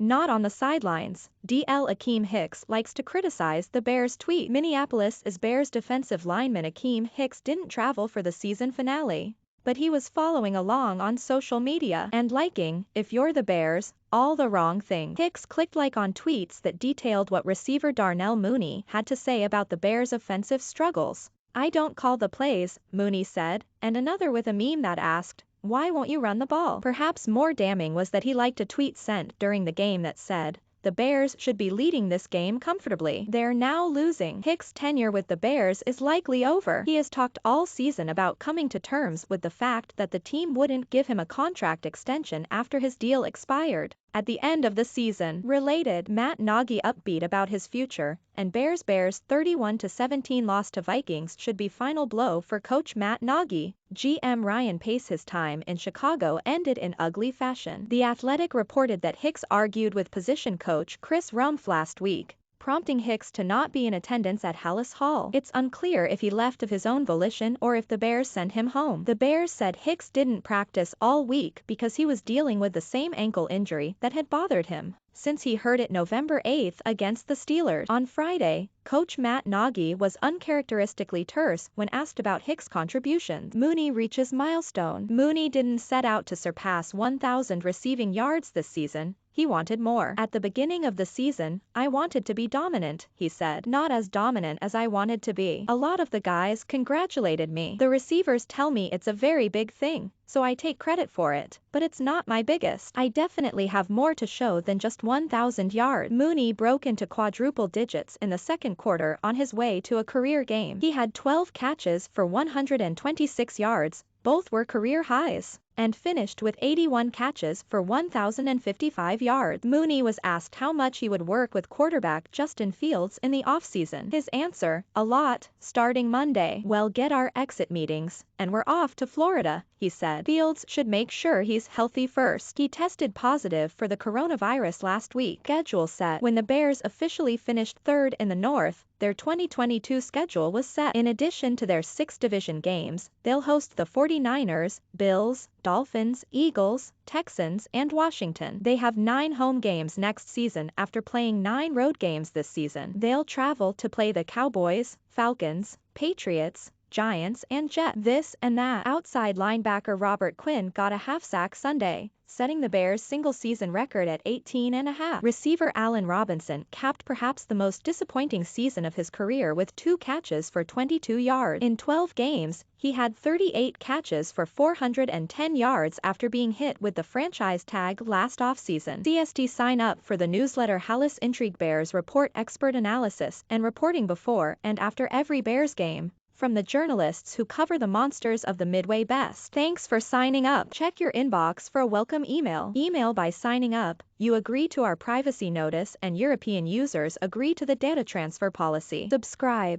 not on the sidelines. DL Akiem Hicks likes to criticize the Bears tweet. Minneapolis is Bears defensive lineman Akiem Hicks didn't travel for the season finale, but he was following along on social media and liking, if you're the Bears, all the wrong thing. Hicks clicked like on tweets that detailed what receiver Darnell Mooney had to say about the Bears' offensive struggles. "I don't call the plays," Mooney said, and another with a meme that asked, "Why won't you run the ball?" Perhaps more damning was that he liked a tweet sent during the game that said, "The Bears should be leading this game comfortably. They're now losing." Hicks' tenure with the Bears is likely over. He has talked all season about coming to terms with the fact that the team wouldn't give him a contract extension after his deal expired at the end of the season. Related, Matt Nagy upbeat about his future, and Bears 31-17 loss to Vikings should be final blow for coach Matt Nagy. GM Ryan Pace. His time in Chicago ended in ugly fashion. The Athletic reported that Hicks argued with position coach Chris Rumph last week, prompting Hicks to not be in attendance at Halas Hall. It's unclear if he left of his own volition or if the Bears sent him home. The Bears said Hicks didn't practice all week because he was dealing with the same ankle injury that had bothered him since he hurt it November 8 against the Steelers. On Friday, coach Matt Nagy was uncharacteristically terse when asked about Hicks' contributions. Mooney reaches milestone. Mooney didn't set out to surpass 1,000 receiving yards this season. He wanted more. "At the beginning of the season, I wanted to be dominant," he said. "Not as dominant as I wanted to be. A lot of the guys congratulated me. The receivers tell me it's a very big thing, so I take credit for it, but it's not my biggest. I definitely have more to show than just 1,000 yards." Mooney broke into quadruple digits in the second quarter on his way to a career game. He had 12 catches for 126 yards, both were career highs, and finished with 81 catches for 1,055 yards. Mooney was asked how much he would work with quarterback Justin Fields in the offseason. His answer, "A lot, starting Monday. We'll get our exit meetings, and we're off to Florida," he said. Fields should make sure he's healthy first. He tested positive for the coronavirus last week. Schedule set. When the Bears officially finished third in the North, their 2022 schedule was set. In addition to their 6 division games, they'll host the 49ers, Bills, Dolphins, Eagles, Texans, and Washington. They have 9 home games next season after playing 9 road games this season. They'll travel to play the Cowboys, Falcons, Patriots, Giants, and Jets. This and that. Outside linebacker Robert Quinn got a half sack Sunday, setting the Bears' single-season record at 18.5. Receiver Allen Robinson capped perhaps the most disappointing season of his career with 2 catches for 22 yards. In 12 games, he had 38 catches for 410 yards after being hit with the franchise tag last offseason. CST. Sign up for the newsletter Halas Intrigue. Bears report expert analysis and reporting before and after every Bears game, from the journalists who cover the monsters of the Midway best. Thanks for signing up. Check your inbox for a welcome email. By signing up, you agree to our privacy notice and European users agree to the data transfer policy. Subscribe.